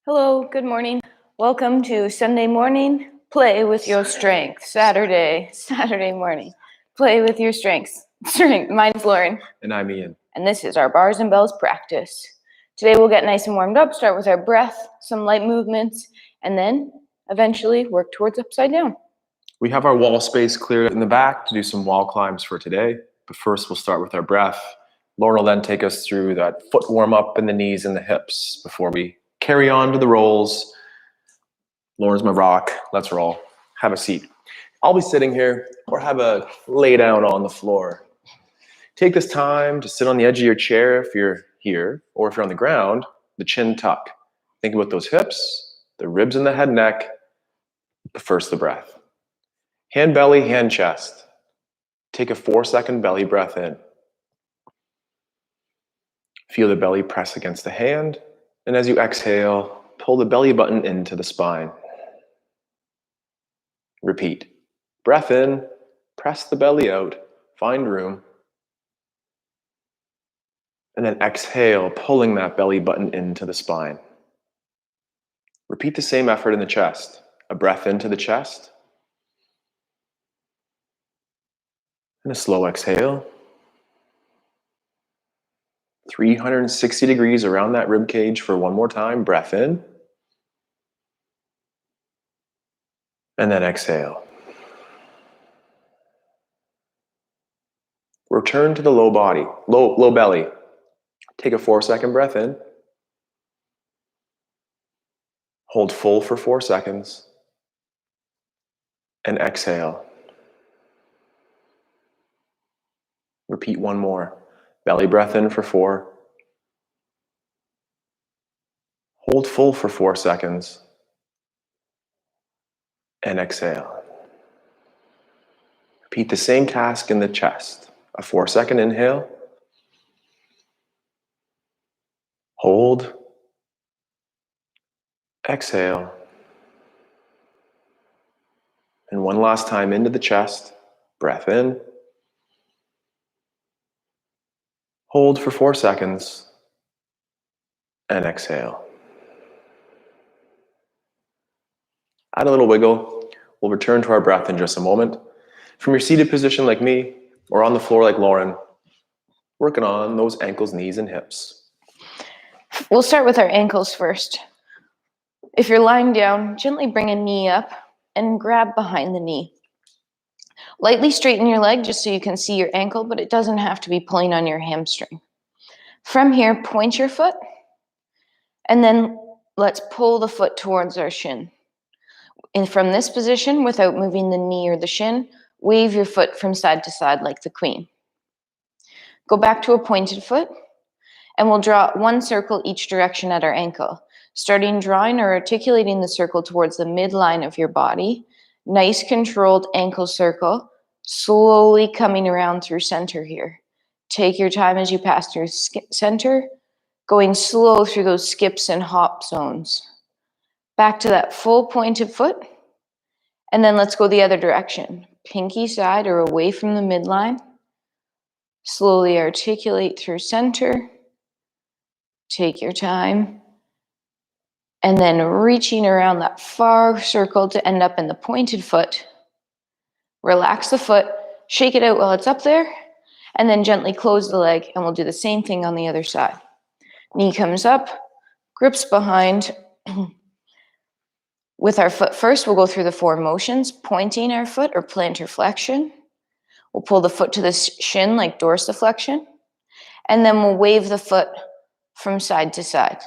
Hello, good morning. Welcome to Sunday morning, play with your strength. Saturday morning, play with your strengths. Mine's Lauren. And I'm Ian. And this is our bars and bells practice. Today we'll get nice and warmed up, start with our breath, some light movements, and then eventually work towards upside down. We have our wall space cleared in the back to do some wall climbs for today. But first we'll start with our breath. Lauren will then take us through that foot warm up in the knees and the hips before we carry on to the rolls. Lauren's my rock. Let's roll. Have a seat. I'll be sitting here or have a lay down on the floor. Take this time to sit on the edge of your chair if you're here, or if you're on the ground, the chin tuck. Think about those hips, the ribs in the head and neck, but first the breath. Hand belly, hand chest. Take a 4-second belly breath in. Feel the belly press against the hand, and as you exhale, pull the belly button into the spine. Repeat. Breath in, press the belly out, find room. And then exhale, pulling that belly button into the spine. Repeat the same effort in the chest. A breath into the chest. And a slow exhale. 360 degrees around that rib cage for one more time. Breath in. And then exhale. Return to the low belly. Take a 4-second breath in. Hold full for 4 seconds. And exhale. Repeat one more. Belly breath in for 4. Hold full for 4 seconds. And exhale. Repeat the same task in the chest. A 4-second inhale. Hold. Exhale. And one last time into the chest. Breath in. Hold for 4 seconds. And exhale. Add a little wiggle. We'll return to our breath in just a moment. From your seated position like me, or on the floor like Lauren, working on those ankles, knees, and hips. We'll start with our ankles first. If you're lying down, gently bring a knee up and grab behind the knee. Lightly straighten your leg just so you can see your ankle, but it doesn't have to be pulling on your hamstring. From here, point your foot, and then let's pull the foot towards our shin. And from this position, without moving the knee or the shin, wave your foot from side to side like the queen. Go back to a pointed foot, and we'll draw one circle each direction at our ankle, starting drawing or articulating the circle towards the midline of your body. Nice controlled ankle circle, slowly coming around through center here. Take your time as you pass through center, going slow through those skips and hop zones. Back to that full pointed foot, and then let's go the other direction. Pinky side or away from the midline. Slowly articulate through center. Take your time. And then reaching around that far circle to end up in the pointed foot. Relax the foot, shake it out while it's up there, and then gently close the leg, and we'll do the same thing on the other side. Knee comes up, grips behind. With our foot first, we'll go through the 4 motions, pointing our foot or plantar flexion. We'll pull the foot to the shin like dorsiflexion, and then we'll wave the foot from side to side.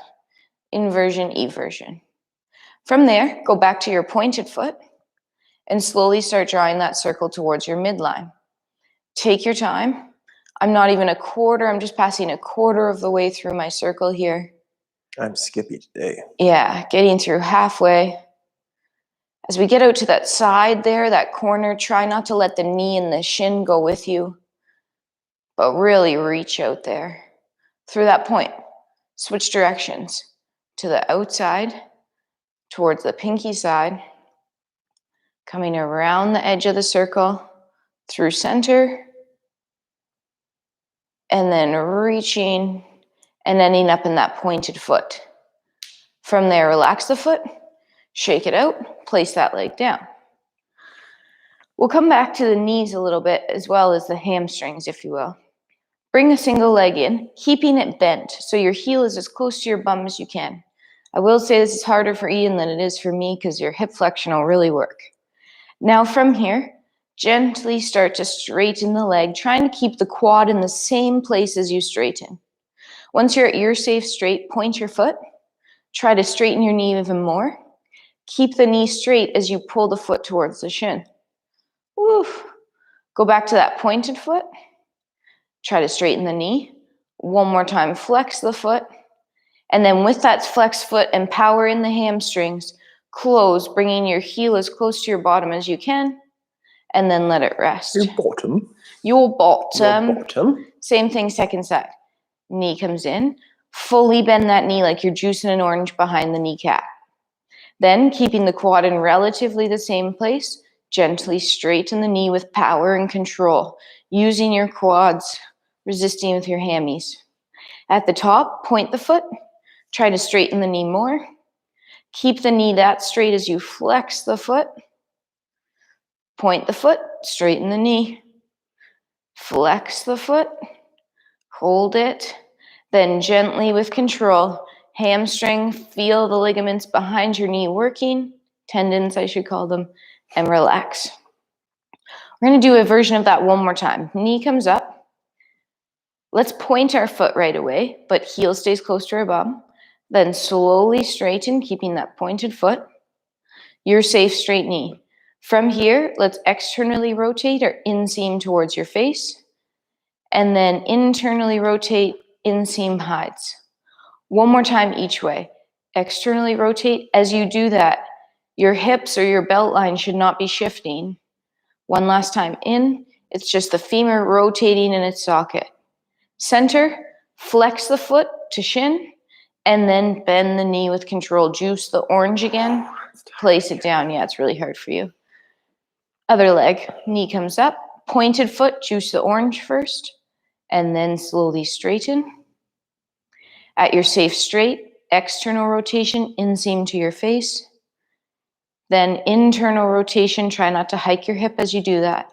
Inversion, eversion. From there, go back to your pointed foot and slowly start drawing that circle towards your midline. Take your time. I'm not even a quarter, I'm just passing a quarter of the way through my circle here. I'm skippy today. Yeah, getting through halfway. As we get out to that side there, that corner, try not to let the knee and the shin go with you, but really reach out there. Through that point, switch directions to the outside, towards the pinky side, coming around the edge of the circle, through center, and then reaching and ending up in that pointed foot. From there, relax the foot, shake it out, place that leg down. We'll come back to the knees a little bit as well as the hamstrings, if you will. Bring a single leg in, keeping it bent so your heel is as close to your bum as you can. I will say this is harder for Ian than it is for me because your hip flexion will really work. Now from here, gently start to straighten the leg, trying to keep the quad in the same place as you straighten. Once you're at your safe straight, point your foot. Try to straighten your knee even more. Keep the knee straight as you pull the foot towards the shin. Woo. Go back to that pointed foot. Try to straighten the knee. One more time, flex the foot. And then with that flexed foot and power in the hamstrings, close, bringing your heel as close to your bottom as you can. And then let it rest. Your bottom. Your bottom. Your bottom. Same thing, second side. Knee comes in. Fully bend that knee like you're juicing an orange behind the kneecap. Then, keeping the quad in relatively the same place, gently straighten the knee with power and control, using your quads, resisting with your hammies. At the top, point the foot. Try to straighten the knee more. Keep the knee that straight as you flex the foot. Point the foot, straighten the knee. Flex the foot. Hold it. Then gently with control, hamstring, feel the ligaments behind your knee working, tendons I should call them, and relax. We're going to do a version of that one more time. Knee comes up. Let's point our foot right away, but heel stays close to our bum. Then slowly straighten, keeping that pointed foot. Your safe straight knee. From here, let's externally rotate or inseam towards your face. And then internally rotate, inseam hides. One more time each way. Externally rotate. As you do that, your hips or your belt line should not be shifting. One last time in. It's just the femur rotating in its socket. Center, flex the foot to shin, and then bend the knee with control. Juice the orange again. Place it down. Yeah, it's really hard for you. Other leg. Knee comes up. Pointed foot. Juice the orange first. And then slowly straighten. At your safe straight, external rotation, inseam to your face. Then internal rotation, try not to hike your hip as you do that.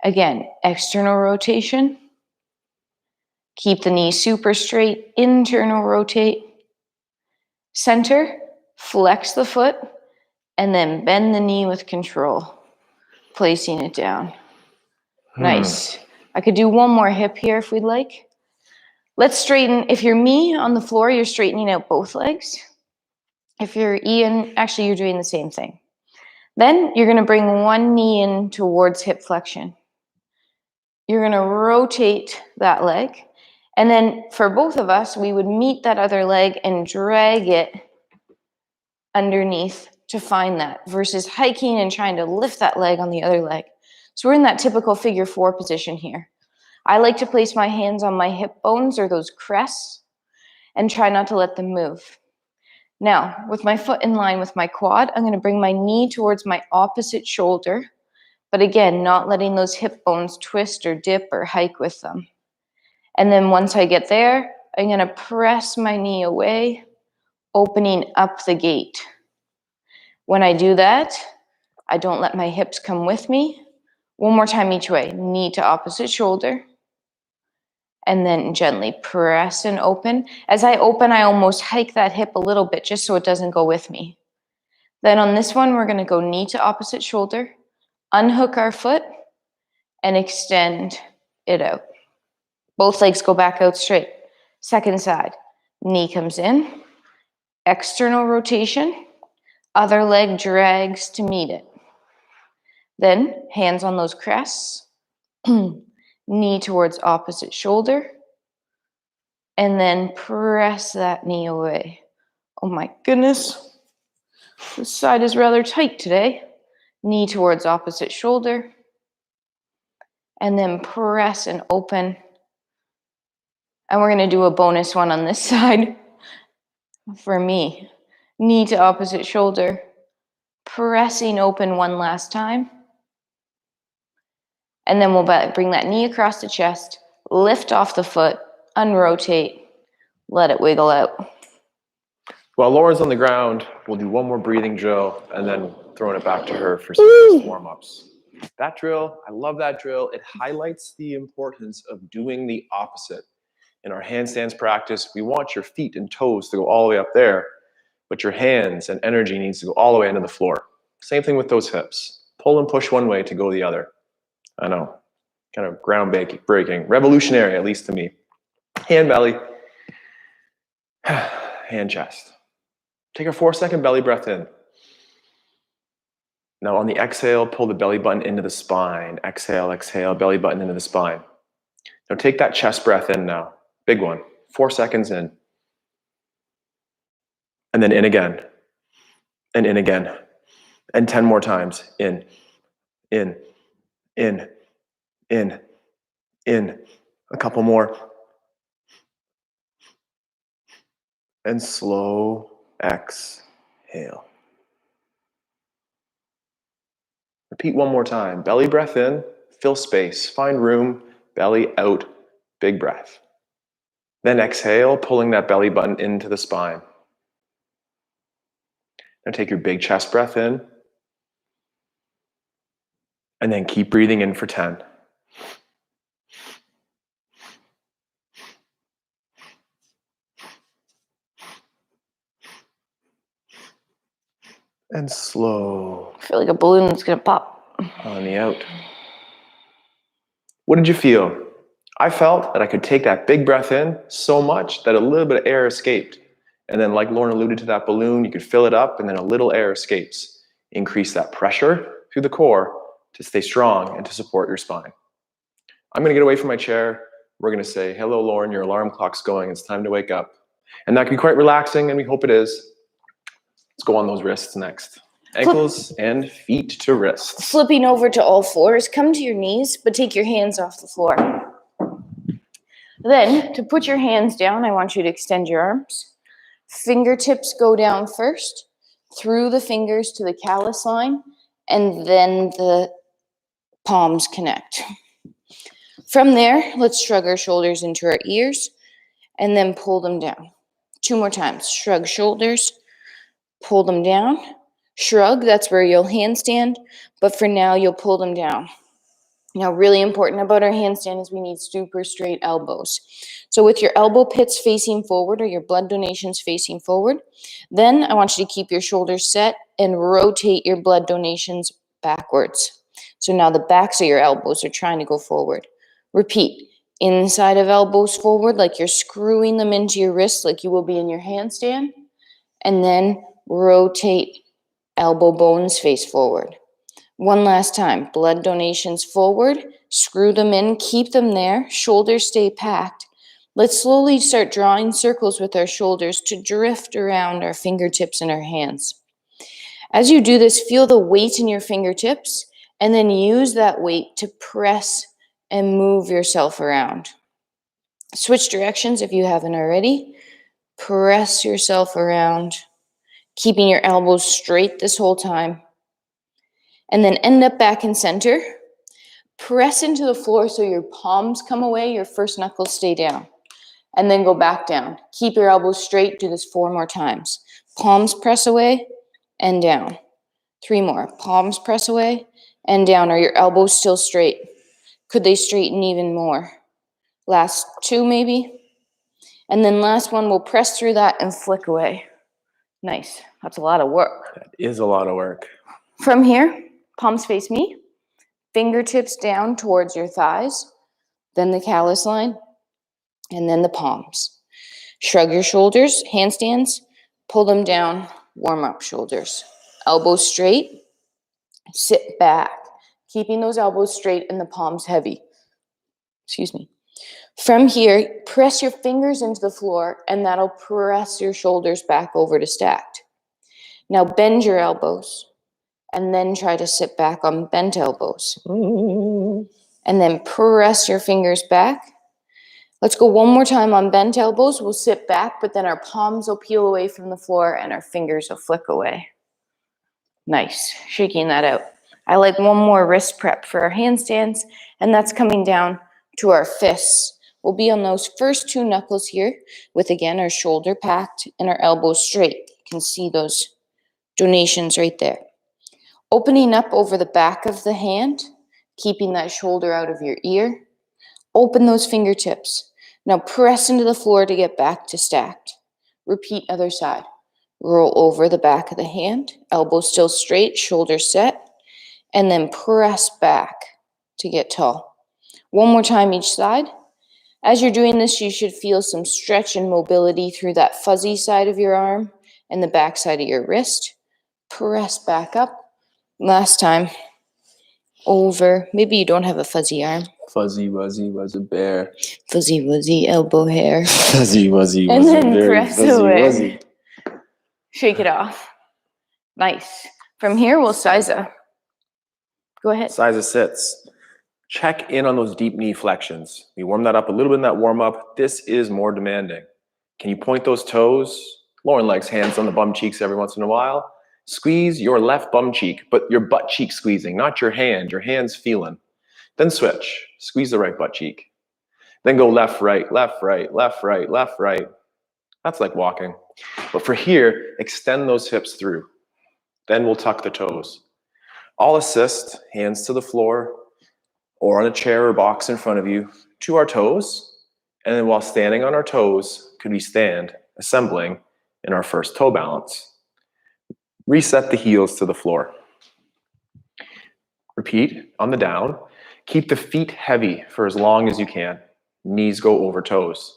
Again, external rotation. Keep the knee super straight, internal rotate. Center, flex the foot, and then bend the knee with control, placing it down. Nice. I could do one more hip here if we'd like. Let's straighten. If you're me on the floor, you're straightening out both legs. If you're Ian, actually you're doing the same thing. Then you're going to bring one knee in towards hip flexion. You're going to rotate that leg. And then for both of us, we would meet that other leg and drag it underneath to find that versus hiking and trying to lift that leg on the other leg. So we're in that typical figure 4 position here. I like to place my hands on my hip bones or those crests and try not to let them move. Now, with my foot in line with my quad, I'm going to bring my knee towards my opposite shoulder, but again, not letting those hip bones twist or dip or hike with them. And then once I get there, I'm going to press my knee away, opening up the gate. When I do that, I don't let my hips come with me. One more time each way, knee to opposite shoulder. And then gently press and open. As I open, I almost hike that hip a little bit just so it doesn't go with me. Then on this one, we're going to go knee to opposite shoulder, unhook our foot, and extend it out. Both legs go back out straight. Second side, knee comes in, external rotation, other leg drags to meet it. Then hands on those crests, knee towards opposite shoulder, and then press that knee away. Oh my goodness, this side is rather tight today. Knee towards opposite shoulder, and then press and open. And we're going to do a bonus one on this side for me. Knee to opposite shoulder, pressing open one last time. And then we'll bring that knee across the chest, lift off the foot, unrotate, let it wiggle out. While Lauren's on the ground, we'll do one more breathing drill and then throwing it back to her for some warm-ups. That drill, I love that drill. It highlights the importance of doing the opposite. In our handstands practice, we want your feet and toes to go all the way up there, but your hands and energy needs to go all the way into the floor. Same thing with those hips. Pull and push one way to go the other. I know, kind of ground-breaking, revolutionary, at least to me. Hand belly, hand chest. Take a 4-second belly breath in. Now on the exhale, pull the belly button into the spine. Exhale, exhale, belly button into the spine. Now take that chest breath in now. Big one. 4 seconds in. And then in again. And in again. And 10 more times. In, in, in, in, in. A couple more. And slow exhale. Repeat one more time. Belly breath in, fill space, find room, belly out, big breath. Then exhale, pulling that belly button into the spine. Now take your big chest breath in, and then keep breathing in for 10. And slow. I feel like a balloon that's gonna pop. On the out. What did you feel? I felt that I could take that big breath in so much that a little bit of air escaped. And then like Lauren alluded to that balloon, you could fill it up and then a little air escapes. Increase that pressure through the core to stay strong and to support your spine. I'm gonna get away from my chair. We're gonna say, hello, Lauren, your alarm clock's going. It's time to wake up. And that can be quite relaxing, and we hope it is. Let's go on those wrists next. Ankles and feet to wrists. Flipping over to all fours, come to your knees, but take your hands off the floor. Then, to put your hands down, I want you to extend your arms. Fingertips go down first, through the fingers to the callus line, and then the palms connect. From there, let's shrug our shoulders into our ears, and then pull them down. 2 more times. Shrug shoulders, pull them down. Shrug, that's where you'll handstand, but for now, you'll pull them down. Now, really important about our handstand is we need super straight elbows. So with your elbow pits facing forward or your blood donations facing forward, then I want you to keep your shoulders set and rotate your blood donations backwards. So now the backs of your elbows are trying to go forward. Repeat. Inside of elbows forward, like you're screwing them into your wrists like you will be in your handstand. And then rotate elbow bones face forward. One last time, blood donations forward, screw them in, keep them there, shoulders stay packed. Let's slowly start drawing circles with our shoulders to drift around our fingertips and our hands. As you do this, feel the weight in your fingertips and then use that weight to press and move yourself around. Switch directions if you haven't already. Press yourself around, keeping your elbows straight this whole time. And then end up back in center. Press into the floor so your palms come away, your first knuckles stay down. And then go back down. Keep your elbows straight. Do this 4 more times. Palms press away and down. 3 more. Palms press away and down. Are your elbows still straight? Could they straighten even more? Last 2 maybe. And then last one, we'll press through that and flick away. Nice. That's a lot of work. That is a lot of work. From here, palms face me. Fingertips down towards your thighs. Then the callus line. And then the palms. Shrug your shoulders, handstands. Pull them down, warm up shoulders. Elbows straight. Sit back. Keeping those elbows straight and the palms heavy. Excuse me. From here, press your fingers into the floor and that'll press your shoulders back over to stacked. Now bend your elbows and then try to sit back on bent elbows. And then press your fingers back. Let's go one more time on bent elbows. We'll sit back, but then our palms will peel away from the floor and our fingers will flick away. Nice, shaking that out. I like one more wrist prep for our handstands, and that's coming down to our fists. We'll be on those first two knuckles here with, again, our shoulder packed and our elbows straight. You can see those donations right there. Opening up over the back of the hand, keeping that shoulder out of your ear. Open those fingertips. Now press into the floor to get back to stacked. Repeat other side. Roll over the back of the hand, elbow still straight, shoulder set, and then press back to get tall. One more time each side. As you're doing this, you should feel some stretch and mobility through that fuzzy side of your arm and the back side of your wrist. Press back up. Last time. Over. Maybe you don't have a fuzzy arm. Fuzzy wuzzy was a bear. Fuzzy wuzzy elbow hair. Fuzzy wuzzy And was a then bear. press Fuzzy away. wuzzy. Shake it off. Nice. From here, we'll size up. Go ahead. Size of sits. Check in on those deep knee flexions. We warm that up a little bit in that warm up. This is more demanding. Can you point those toes? Lauren likes hands on the bum cheeks every once in a while. Squeeze your left bum cheek, but your butt cheek squeezing, not your hand. Your hand's feeling. Then switch. Squeeze the right butt cheek. Then go left, right, left, right, left, right, left, right. That's like walking. But for here, extend those hips through. Then we'll tuck the toes. I'll assist, hands to the floor, or on a chair or box in front of you, to our toes. And then while standing on our toes, could we stand, assembling in our first toe balance. Reset the heels to the floor. Repeat on the down. Keep the feet heavy for as long as you can. Knees go over toes.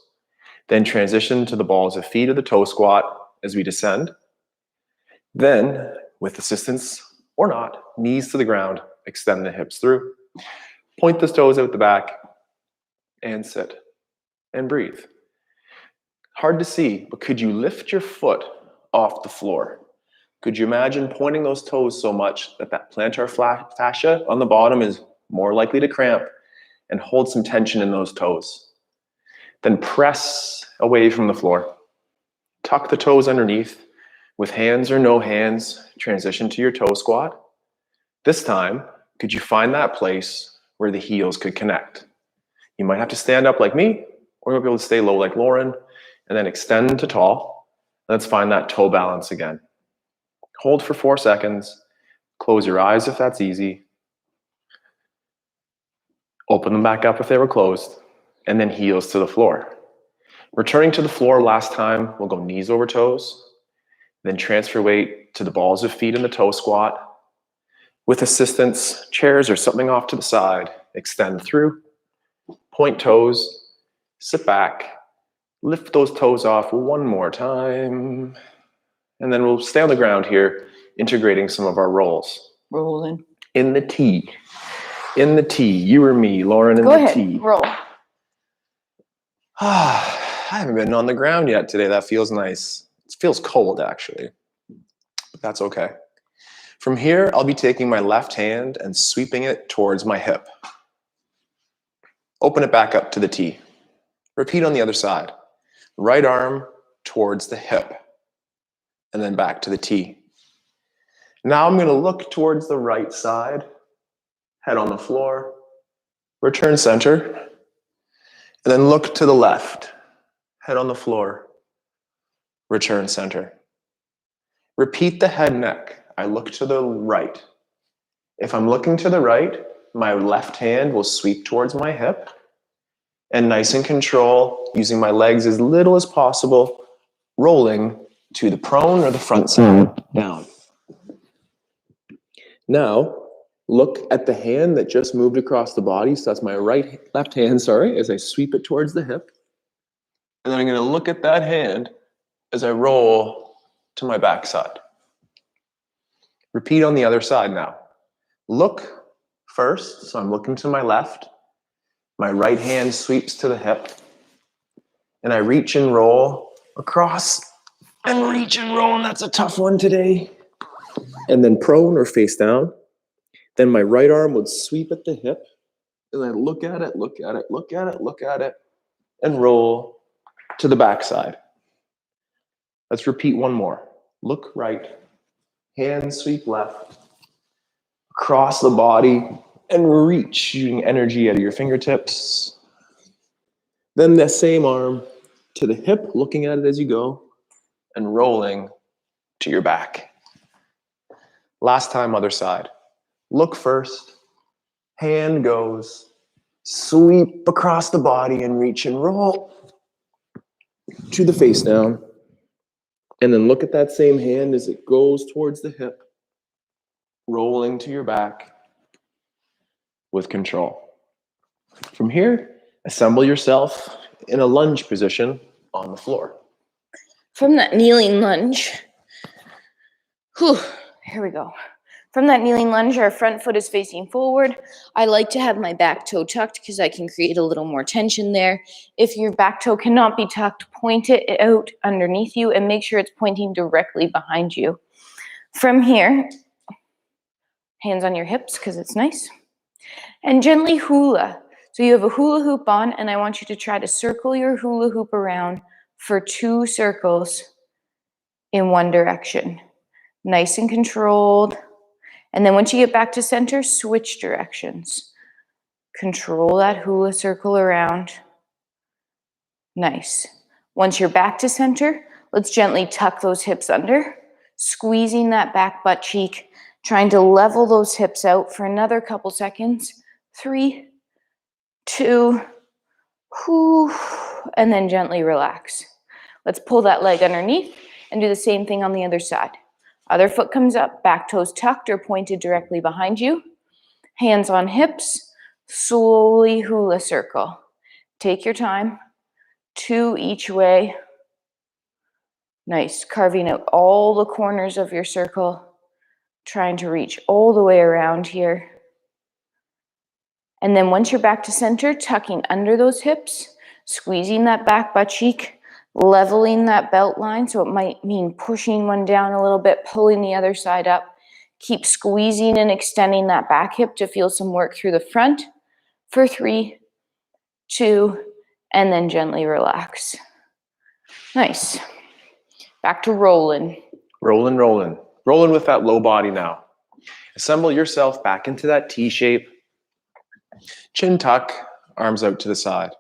Then transition to the balls of feet of the toe squat as we descend. Then, with assistance or not, knees to the ground, extend the hips through. Point the toes out the back and sit and breathe. Hard to see, but could you lift your foot off the floor? Could you imagine pointing those toes so much that that plantar fascia on the bottom is more likely to cramp, and hold some tension in those toes? Then press away from the floor. Tuck the toes underneath. With hands or no hands, transition to your toe squat. This time, could you find that place where the heels could connect? You might have to stand up like me, or you'll be able to stay low like Lauren, and then extend to tall. Let's find that toe balance again. Hold for 4 seconds. Close your eyes if that's easy. Open them back up if they were closed, and then heels to the floor. Returning to the floor last time, we'll go knees over toes, then transfer weight to the balls of feet in the toe squat. With assistance, chairs or something off to the side, extend through, point toes, sit back, lift those toes off one more time, and then we'll stay on the ground here, integrating some of our rolls. Rolling. In the T. In the T. You or me, Lauren, in Go the ahead. T. Roll. I haven't been on the ground yet today. That feels nice. It feels cold, actually. But that's okay. From here, I'll be taking my left hand and sweeping it towards my hip. Open it back up to the T. Repeat on the other side. Right arm towards the hip. And then back to the T. Now I'm going to look towards the right side. Head on the floor. Return center. And then look to the left. Head on the floor. Return center. Repeat the head neck. I look to the right. If I'm looking to the right, my left hand will sweep towards my hip. And nice and control, using my legs as little as possible, rolling to the prone or the front side, down. Now, look at the hand that just moved across the body. So that's my left hand, as I sweep it towards the hip. And then I'm going to look at that hand as I roll to my backside. Repeat on the other side now. Look first, so I'm looking to my left. My right hand sweeps to the hip. And I reach and roll across and reach and roll, and that's a tough one today. And then prone or face down. Then my right arm would sweep at the hip. And then look at it, look at it, look at it, look at it, and roll to the backside. Let's repeat one more. Look right. Hand sweep left. Across the body and reach, shooting energy out of your fingertips. Then that same arm to the hip, looking at it as you go, and rolling to your back. Last time, other side. Look first, hand goes, sweep across the body and reach and roll to the face down. And then look at that same hand as it goes towards the hip, rolling to your back with control. From here, assemble yourself in a lunge position on the floor. From that kneeling lunge, here we go. From that kneeling lunge, our front foot is facing forward. I like to have my back toe tucked because I can create a little more tension there. If your back toe cannot be tucked, point it out underneath you and make sure it's pointing directly behind you. From here, hands on your hips because it's nice. And gently hula. So you have a hula hoop on, and I want you to try to circle your hula hoop around for 2 circles in one direction. Nice and controlled. And then once you get back to center, switch directions. Control that hula circle around. Nice. Once you're back to center, let's gently tuck those hips under, squeezing that back butt cheek, trying to level those hips out for another couple seconds. 3, 2, and then gently relax. Let's pull that leg underneath and do the same thing on the other side. Other foot comes up, back toes tucked or pointed directly behind you. Hands on hips, slowly hula circle. Take your time, 2 each way. Nice, carving out all the corners of your circle, trying to reach all the way around here. And then once you're back to center, tucking under those hips, squeezing that back butt cheek, leveling that belt line, so it might mean pushing one down a little bit, pulling the other side up. Keep squeezing and extending that back hip to feel some work through the front for 3, 2, and then gently relax. Nice. Back to rolling. Rolling, rolling. Rolling with that low body now. Assemble yourself back into that T shape. Chin tuck, arms out to the side.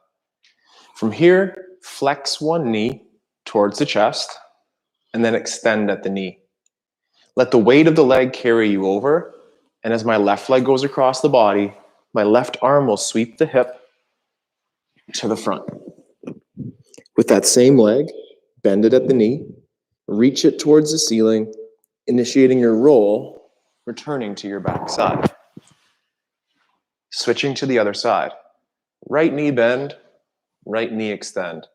From here, flex one knee towards the chest and then extend at the knee. Let the weight of the leg carry you over, and as my left leg goes across the body, my left arm will sweep the hip to the front. With that same leg, bend it at the knee, reach it towards the ceiling, initiating your roll, returning to your back side. Switching to the other side. Right knee bend, right knee extend.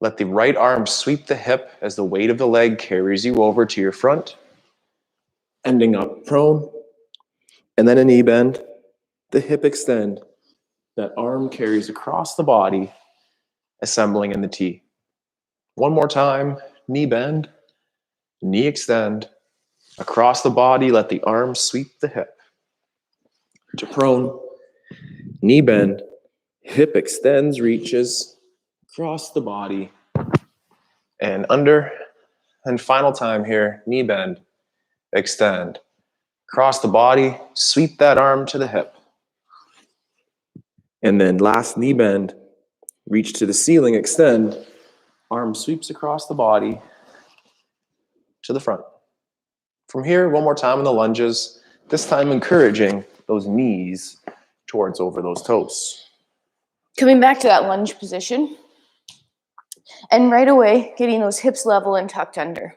Let the right arm sweep the hip as the weight of the leg carries you over to your front, ending up prone, and then a knee bend, the hip extend. That arm carries across the body, assembling in the T. One more time, knee bend, knee extend. Across the body, let the arm sweep the hip. To prone, knee bend, hip extends, reaches across the body and under. And final time here, knee bend, extend. Across the body, sweep that arm to the hip. And then last knee bend, reach to the ceiling, extend. Arm sweeps across the body to the front. From here, one more time in the lunges, this time encouraging those knees towards over those toes. Coming back to that lunge position. And right away, getting those hips level and tucked under.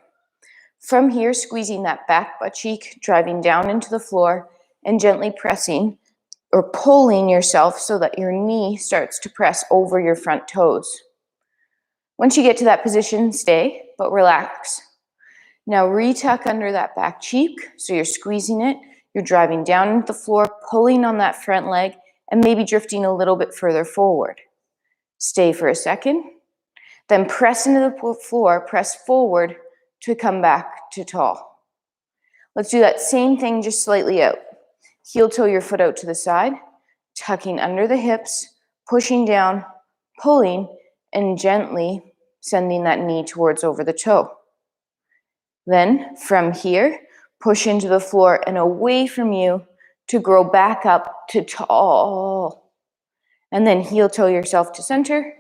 From here, squeezing that back butt cheek, driving down into the floor, and gently pressing or pulling yourself so that your knee starts to press over your front toes. Once you get to that position, stay, but relax. Now retuck under that back cheek, so you're squeezing it, you're driving down into the floor, pulling on that front leg, and maybe drifting a little bit further forward. Stay for a second, then press into the floor, press forward to come back to tall. Let's do that same thing, just slightly out. Heel toe your foot out to the side, tucking under the hips, pushing down, pulling, and gently sending that knee towards over the toe. Then from here, push into the floor and away from you to grow back up to tall. And then heel toe yourself to center.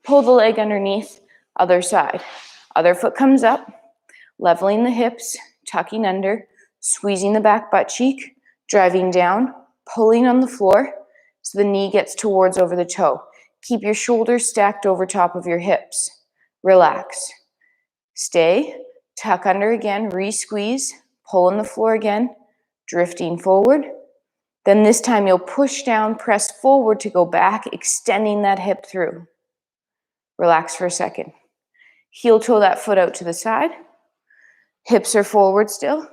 Pull the leg underneath, other side. Other foot comes up, leveling the hips, tucking under, squeezing the back butt cheek, driving down, pulling on the floor so the knee gets towards over the toe. Keep your shoulders stacked over top of your hips. Relax. Stay, tuck under again, re-squeeze, pull on the floor again, drifting forward. Then this time you'll push down, press forward to go back, extending that hip through. Relax for a second. Heel toe that foot out to the side. Hips are forward still.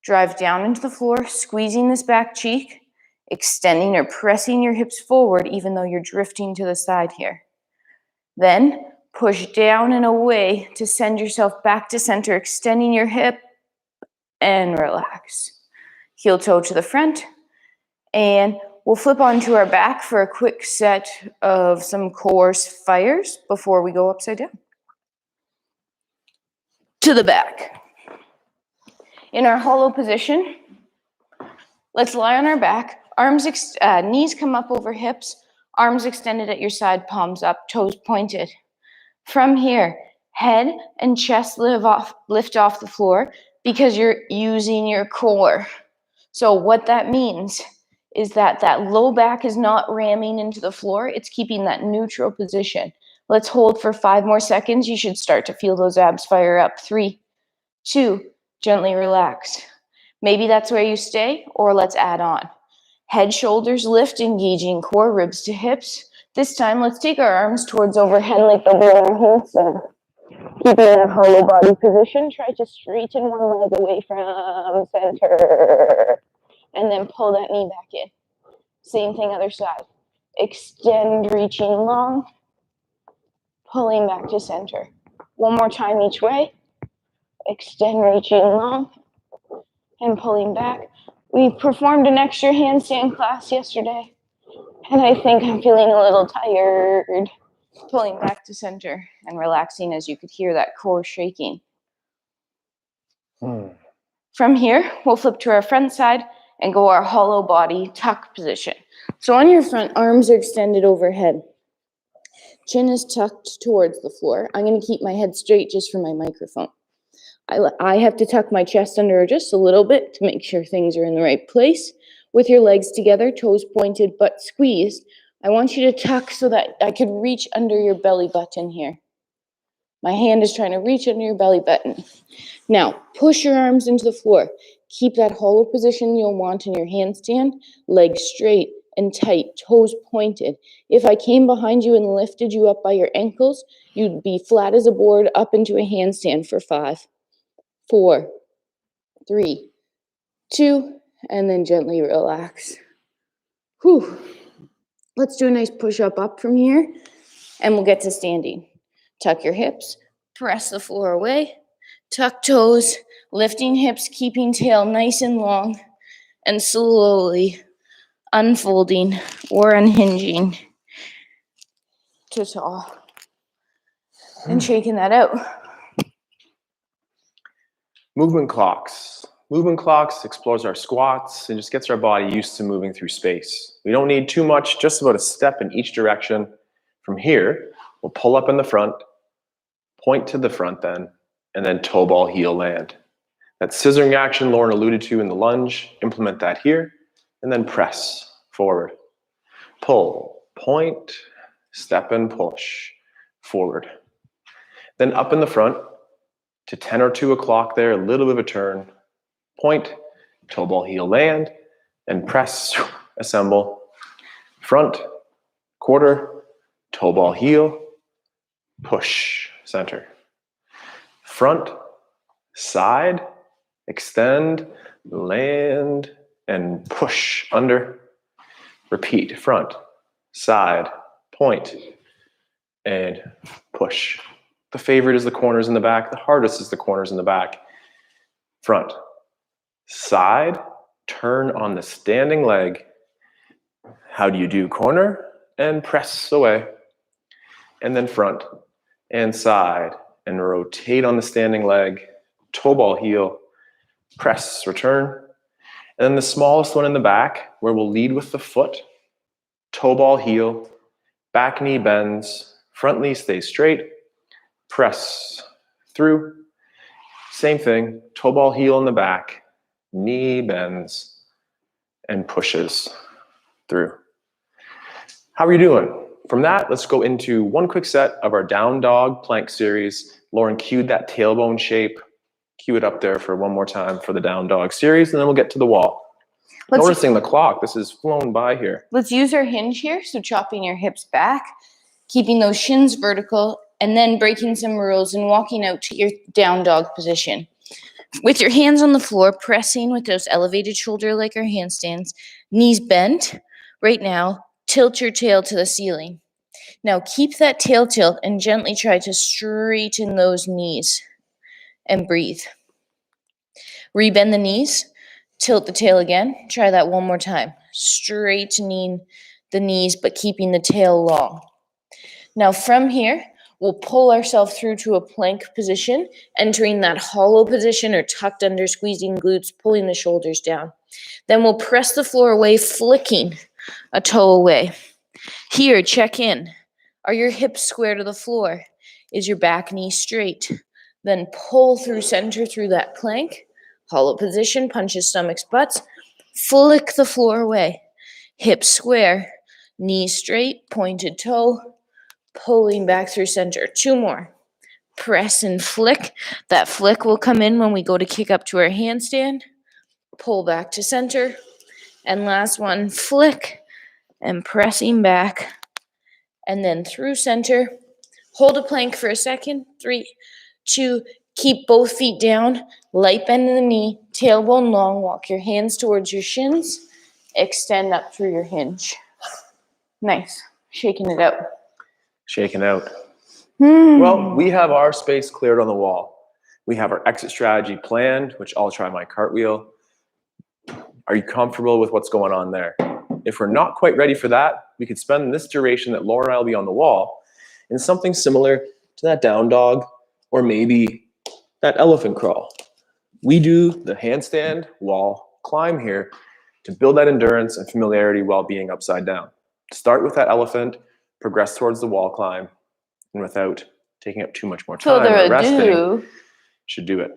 Drive down into the floor, squeezing this back cheek, extending or pressing your hips forward even though you're drifting to the side here. Then push down and away to send yourself back to center, extending your hip and relax. Heel toe to the front. And we'll flip onto our back for a quick set of some core fires before we go upside down. To the back. In our hollow position, let's lie on our back. Knees come up over hips, arms extended at your side, palms up, toes pointed. From here, head and chest lift off the floor because you're using your core. So what that means is that low back is not ramming into the floor. It's keeping that neutral position. Let's hold for 5 more seconds. You should start to feel those abs fire up. 3, 2, gently relax. Maybe that's where you stay, or let's add on. Head, shoulders lift, engaging core, ribs to hips. This time, let's take our arms towards overhead like the blow our handstand. Keeping in a hollow body position, try to straighten one leg away from center. And then pull that knee back in. Same thing, other side. Extend, reaching long. Pulling back to center. One more time each way. Extend, reaching long. And pulling back. We performed an extra handstand class yesterday. And I think I'm feeling a little tired. Pulling back to center and relaxing as you could hear that core shaking. From here, we'll flip to our front side and go our hollow body tuck position. So on your front, arms are extended overhead. Chin is tucked towards the floor. I'm going to keep my head straight just for my microphone. I have to tuck my chest under just a little bit to make sure things are in the right place. With your legs together, toes pointed, butt squeezed. I want you to tuck so that I could reach under your belly button here. My hand is trying to reach under your belly button. Now, push your arms into the floor. Keep that hollow position you'll want in your handstand. Legs straight and tight, toes pointed. If I came behind you and lifted you up by your ankles, you'd be flat as a board up into a handstand for 5, 4, 3, 2, and then gently relax. Whew. Let's do a nice push-up up from here, and we'll get to standing. Tuck your hips, press the floor away, tuck toes, lifting hips, keeping tail nice and long, and slowly unfolding or unhinging to tall. And shaking that out. Movement clocks. Movement clocks explores our squats and just gets our body used to moving through space. We don't need too much, just about a step in each direction. From here, we'll pull up in the front, point to the front then, and then toe ball heel land. That scissoring action Lauren alluded to in the lunge, implement that here, and then press forward. Pull, point, step and push, forward. Then up in the front to 10 or 2 o'clock there, a little bit of a turn, point, toe ball heel land, and press, assemble, front, quarter, toe ball heel, push, center. Front, side, extend, land, and push under. Repeat, front, side, point, and push. The favorite is the corners in the back. The hardest is the corners in the back. Front, side, turn on the standing leg. How do you do? Corner and press away. And then front and side and rotate on the standing leg. Toe ball heel, press, return. And then the smallest one in the back where we'll lead with the foot. Toe ball heel, Back knee bends, front knee stays straight. Press through. Same thing, toe ball heel in the back, knee bends and pushes through. How are you doing? From that, let's go into one quick set of our down dog plank series. Lauren cued that tailbone shape. Cue it up there for one more time for the down dog series, and then we'll get to the wall. Noticing the clock, this has flown by here. Let's use our hinge here, so chopping your hips back, keeping those shins vertical, and then breaking some rules and walking out to your down dog position. With your hands on the floor, pressing with those elevated shoulder like our handstands, knees bent. Right now, tilt your tail to the ceiling. Now keep that tail tilt and gently try to straighten those knees and breathe. Rebend the knees, tilt the tail again. Try that one more time. Straightening the knees but keeping the tail long. Now from here, we'll pull ourselves through to a plank position, entering that hollow position or tucked under, squeezing glutes, pulling the shoulders down. Then we'll press the floor away, flicking a toe away. Here, check in. Are your hips square to the floor? Is your back knee straight? Then pull through center through that plank. Hollow position, punches stomachs, butts. Flick the floor away. Hips square, knees straight, pointed toe. Pulling back through center. 2 more. Press and flick. That flick will come in when we go to kick up to our handstand. Pull back to center. And last one, flick and pressing back. And then through center. Hold a plank for a second. 3, 2, keep both feet down. Light bend in the knee. Tailbone long. Walk your hands towards your shins. Extend up through your hinge. Nice. Shaking it out. Shaken out. Well, we have our space cleared on the wall. We have our exit strategy planned, which I'll try my cartwheel. Are you comfortable with what's going on there? If we're not quite ready for that, we could spend this duration that Laura and I will be on the wall in something similar to that down dog or maybe that elephant crawl. We do the handstand wall climb here to build that endurance and familiarity while being upside down. Start with that elephant, progress towards the wall climb, and without taking up too much more time or resting, should do it.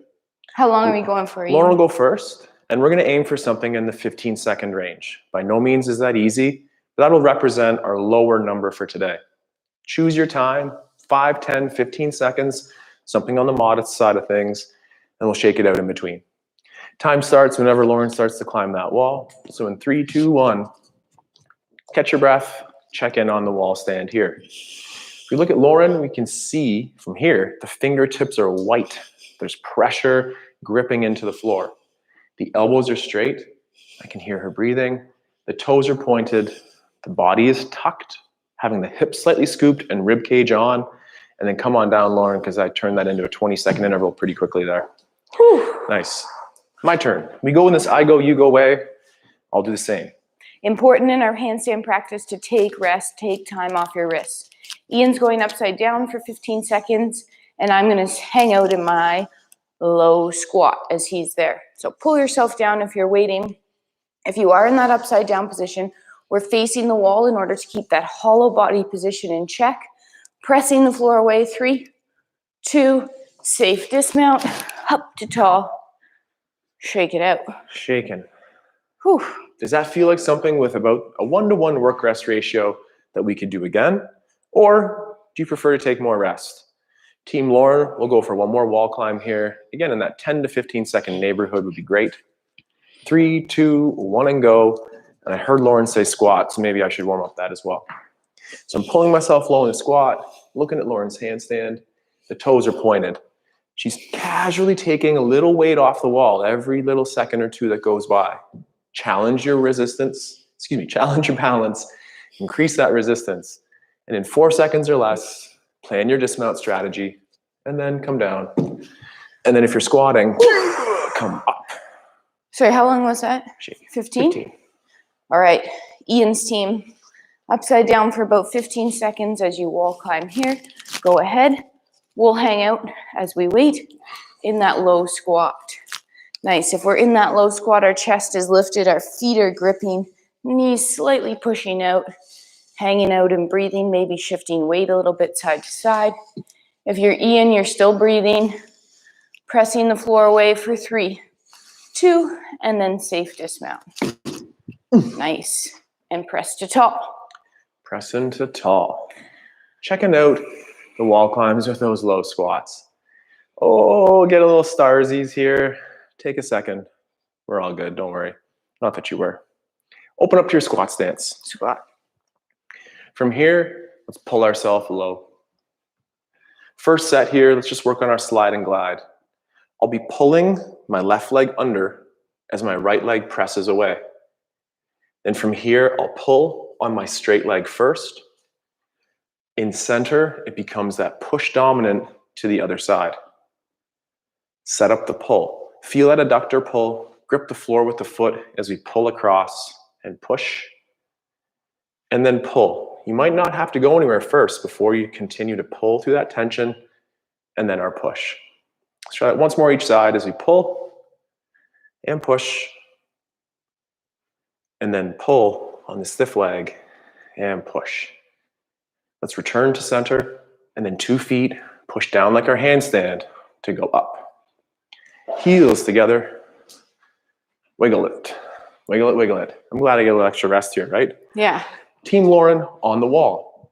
How long are we going for? Lauren will go first, and we're going to aim for something in the 15-second range. By no means is that easy, but that will represent our lower number for today. Choose your time, 5, 10, 15 seconds, something on the modest side of things, and we'll shake it out in between. Time starts whenever Lauren starts to climb that wall. So in 3, 2, 1, catch your breath, check in on the wall stand here. If we look at Lauren, we can see from here, the fingertips are white. There's pressure gripping into the floor. The elbows are straight. I can hear her breathing. The toes are pointed. The body is tucked, having the hips slightly scooped and rib cage on. And then come on down, Lauren, because I turned that into a 20-second interval pretty quickly there. Whew. Nice. My turn. We go in this I go, you go way. I'll do the same. Important in our handstand practice to take rest, take time off your wrists. Ian's going upside down for 15 seconds, and I'm going to hang out in my low squat as he's there. So pull yourself down if you're waiting. If you are in that upside down position, we're facing the wall in order to keep that hollow body position in check. Pressing the floor away. 3, 2, safe dismount, up to tall. Shake it out. Shaken. Whew. Does that feel like something with about a 1-to-1 work-rest ratio that we could do again? Or do you prefer to take more rest? Team Lauren will go for one more wall climb here. Again, in that 10 to 15 second neighborhood would be great. 3, 2, 1, and go. And I heard Lauren say squat, so maybe I should warm up that as well. So I'm pulling myself low in a squat, looking at Lauren's handstand. The toes are pointed. She's casually taking a little weight off the wall every little second or two that goes by. Challenge your resistance, challenge your balance, increase that resistance. And in 4 seconds or less, plan your dismount strategy, and then come down. And then if you're squatting, come up. Sorry, how long was that? 15? 15. All right, Ian's team. Upside down for about 15 seconds as you wall climb here. Go ahead. We'll hang out as we wait in that low squat. Nice. If we're in that low squat, our chest is lifted, our feet are gripping, knees slightly pushing out. hanging out and breathing, maybe shifting weight a little bit side to side. If you're Ian, you're still breathing, pressing the floor away for 3, 2, and then safe dismount. Nice. And press to tall. Press into tall. Checking out the wall climbs with those low squats. Oh, get a little starsies here. Take a second. We're all good, don't worry. Not that you were. Open up to your squat stance. Squat. From here, let's pull ourselves low. First set here, let's just work on our slide and glide. I'll be pulling my left leg under as my right leg presses away. Then from here, I'll pull on my straight leg first. In center, it becomes that push dominant to the other side. Set up the pull. Feel that adductor pull. Grip the floor with the foot as we pull across and push. And then pull. You might not have to go anywhere first before you continue to pull through that tension and then our push. Let's try that once more each side as we pull and push and then pull on the stiff leg and push. Let's return to center and then 2 feet, push down like our handstand to go up. Heels together, wiggle it, wiggle it, wiggle it. I'm glad I get a little extra rest here, right? Yeah. Team Lauren on the wall.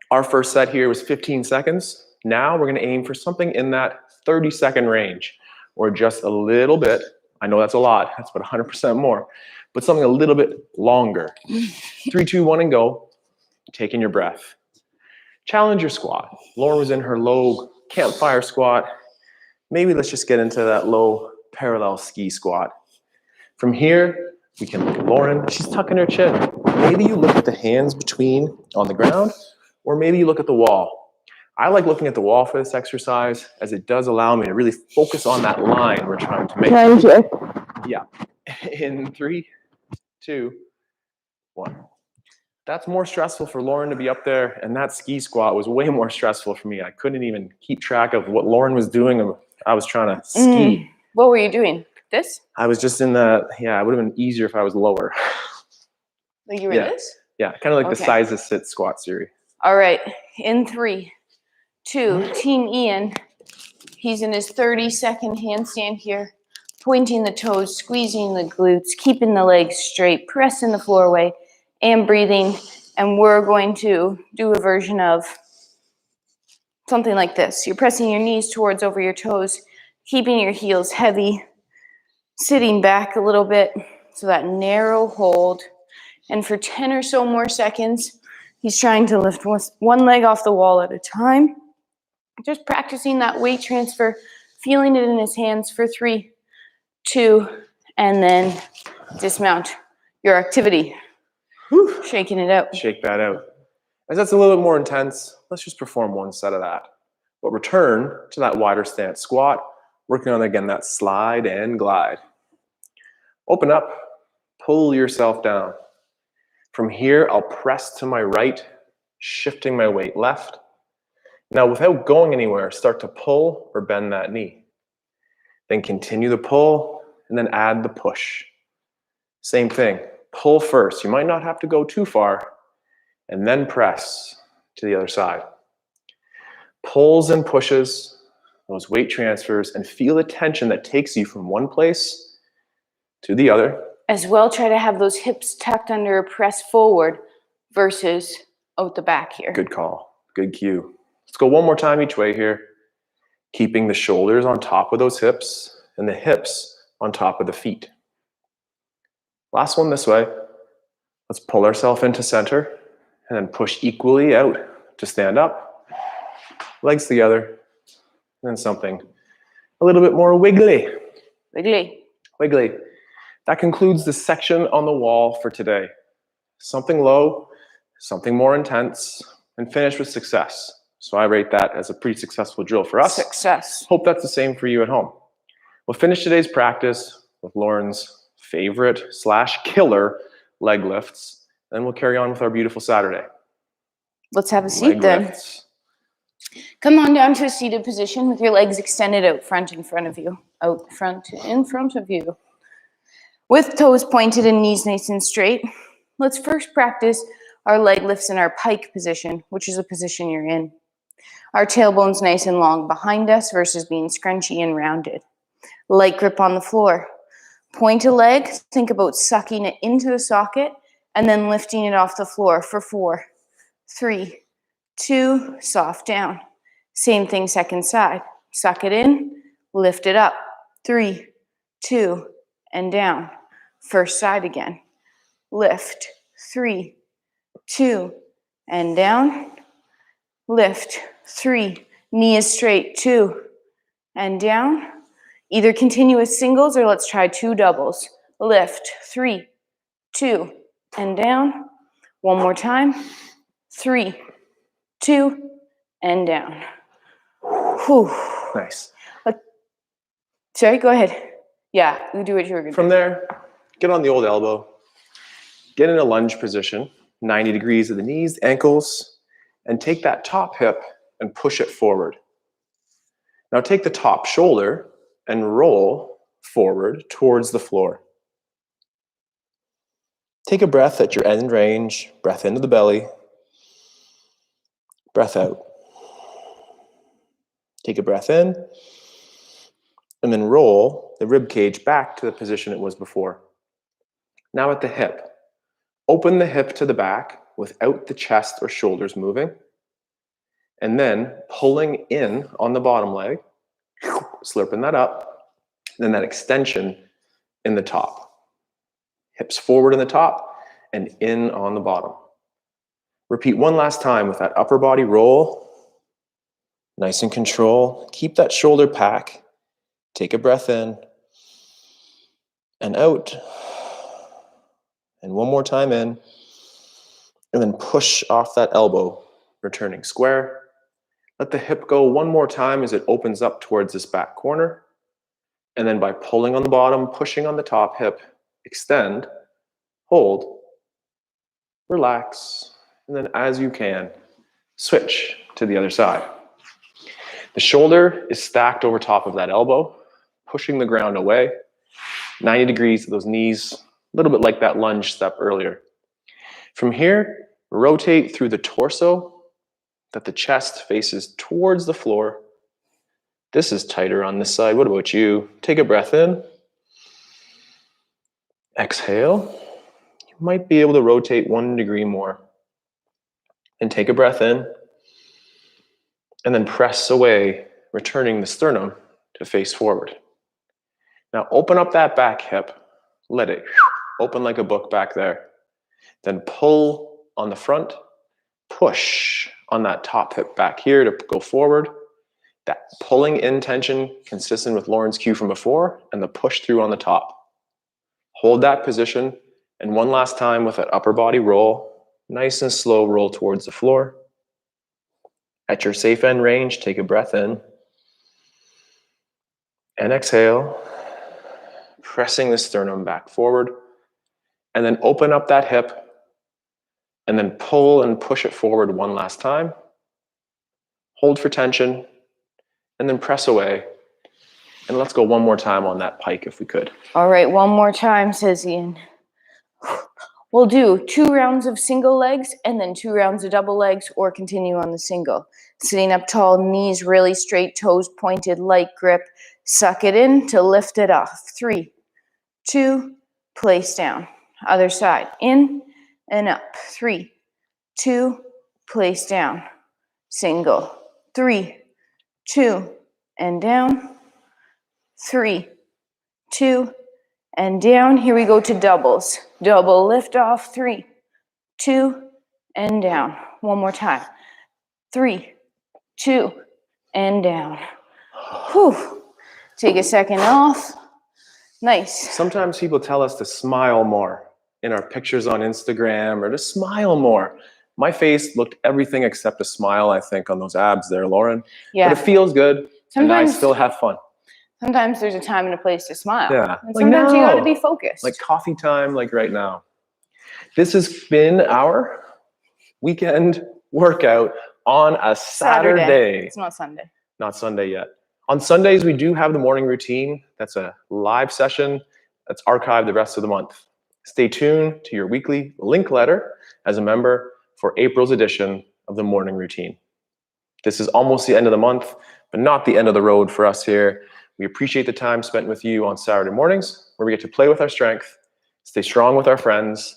Our first set here was 15 seconds. Now we're going to aim for something in that 30-second range or just a little bit. I know that's a lot. That's about 100% more, but something a little bit longer. 3, 2, 1, and go. Taking your breath. Challenge your squat. Lauren was in her low campfire squat. Maybe let's just get into that low parallel ski squat. From here, we can look at Lauren. She's tucking her chin. Maybe you look at the hands between on the ground, or maybe you look at the wall. I like looking at the wall for this exercise as it does allow me to really focus on that line we're trying to make. Yeah. In 3, 2, 1. That's more stressful for Lauren to be up there, and that ski squat was way more stressful for me. I couldn't even keep track of what Lauren was doing. I was trying to ski. What were you doing? This? I was just in the, yeah, it would have been easier if I was lower. Like you were this? Yeah, kind of like the size of sit squat series. All right, in 3, 2, Team Ian. He's in his 30-second handstand here, pointing the toes, squeezing the glutes, keeping the legs straight, pressing the floor away, and breathing. And we're going to do a version of something like this. You're pressing your knees towards over your toes, keeping your heels heavy, sitting back a little bit, so that narrow hold. And for 10 or so more seconds, he's trying to lift one leg off the wall at a time. Just practicing that weight transfer, feeling it in his hands for 3, 2, and then dismount your activity. Whew, shaking it out. Shake that out. As that's a little bit more intense, let's just perform one set of that. But return to that wider stance squat, working on, again, that slide and glide. Open up, pull yourself down. From here, I'll press to my right, shifting my weight left. Now, without going anywhere, start to pull or bend that knee. Then continue the pull, and then add the push. Same thing, pull first. You might not have to go too far, and then press to the other side. Pulls and pushes, those weight transfers, and feel the tension that takes you from one place to the other. As well, try to have those hips tucked under a press forward versus out the back here. Good call, good cue. Let's go one more time each way here. Keeping the shoulders on top of those hips and the hips on top of the feet. Last one this way. Let's pull ourselves into center and then push equally out to stand up. Legs together. And then something a little bit more wiggly. Wiggly. Wiggly. That concludes the section on the wall for today. Something low, something more intense, and finish with success. So I rate that as a pretty successful drill for us. Success. Hope that's the same for you at home. We'll finish today's practice with Lauren's favorite / killer leg lifts, and we'll carry on with our beautiful Saturday. Let's have a seat then. Come on down to a seated position with your legs extended out front in front of you. Out front in front of you. With toes pointed and knees nice and straight. Let's first practice Our leg lifts in our pike position, which is a position you're in. Our tailbone's nice and long behind us versus being scrunchy and rounded. Light grip on the floor. Point a leg, think about sucking it into the socket and then lifting it off the floor for 4, 3, 2, soft down. Same thing second side. Suck it in, lift it up. 3, 2, and down. First side again. Lift. 3, 2, and down. Lift. 3, knee is straight. 2, and down. Either continue with singles or let's try 2 doubles. Lift. 3, 2, and down. One more time. 3, 2, and down. Whew. Nice. Sorry, go ahead. Yeah, you do what you were going to do. From there, get on the old elbow. Get in a lunge position, 90 degrees of the knees, ankles, and take that top hip and push it forward. Now take the top shoulder and roll forward towards the floor. Take a breath at your end range, breath into the belly, breath out. Take a breath in, and then roll the rib cage back to the position it was before. Now at the hip, open the hip to the back without the chest or shoulders moving, and then pulling in on the bottom leg, slurping that up, and then that extension in the top. Hips forward in the top and in on the bottom. Repeat one last time with that upper body roll. Nice and control. Keep that shoulder pack. Take a breath in and out. And one more time in. And then push off that elbow, returning square. Let the hip go one more time as it opens up towards this back corner. And then by pulling on the bottom, pushing on the top hip, extend, hold, relax, and then as you can, switch to the other side. The shoulder is stacked over top of that elbow, pushing the ground away. 90 degrees of those knees, a little bit like that lunge step earlier. From here, rotate through the torso, that the chest faces towards the floor. This is tighter on this side. What about you? Take a breath in. Exhale. You might be able to rotate 1 degree more. And take a breath in. And then press away, returning the sternum to face forward. Now open up that back hip. Let it open like a book back there. Then pull on the front. Push on that top hip back here to go forward. That pulling in tension consistent with Lauren's cue from before and the push through on the top. Hold that position and one last time with that upper body roll. Nice and slow roll towards the floor. At your safe end range, take a breath in. And exhale. Pressing the sternum back forward. And then open up that hip. And then pull and push it forward one last time. Hold for tension. And then press away. And let's go one more time on that pike if we could. All right, one more time, says Ian. We'll do 2 rounds of single legs and then 2 rounds of double legs or continue on the single. Sitting up tall, knees really straight, toes pointed, light grip. Suck it in to lift it off. 3, 2, place down. Other side, in and up. 3, 2, place down. Single. 3, 2, and down. 3, 2, and down. Here we go to doubles. Double lift off. 3, 2, and down. One more time. 3, 2, and down. Whew. Take a second off. Nice. Sometimes people tell us to smile more in our pictures on Instagram or to smile more. My face looked everything except a smile, I think, on those abs there, Lauren. Yeah. But it feels good, and I still have fun. Sometimes there's a time and a place to smile. Yeah. And sometimes you gotta be focused. Like coffee time, like right now. This has been our weekend workout on a Saturday. It's not Sunday. Not Sunday yet. On Sundays, we do have the morning routine. That's a live session that's archived the rest of the month. Stay tuned to your weekly link letter as a member for April's edition of the morning routine. This is almost the end of the month, but not the end of the road for us here. We appreciate the time spent with you on Saturday mornings, where we get to play with our strength, stay strong with our friends,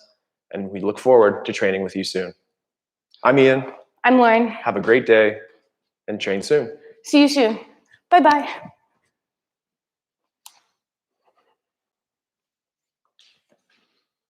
and we look forward to training with you soon. I'm Ian. I'm Lauren. Have a great day and train soon. See you soon. Bye-bye.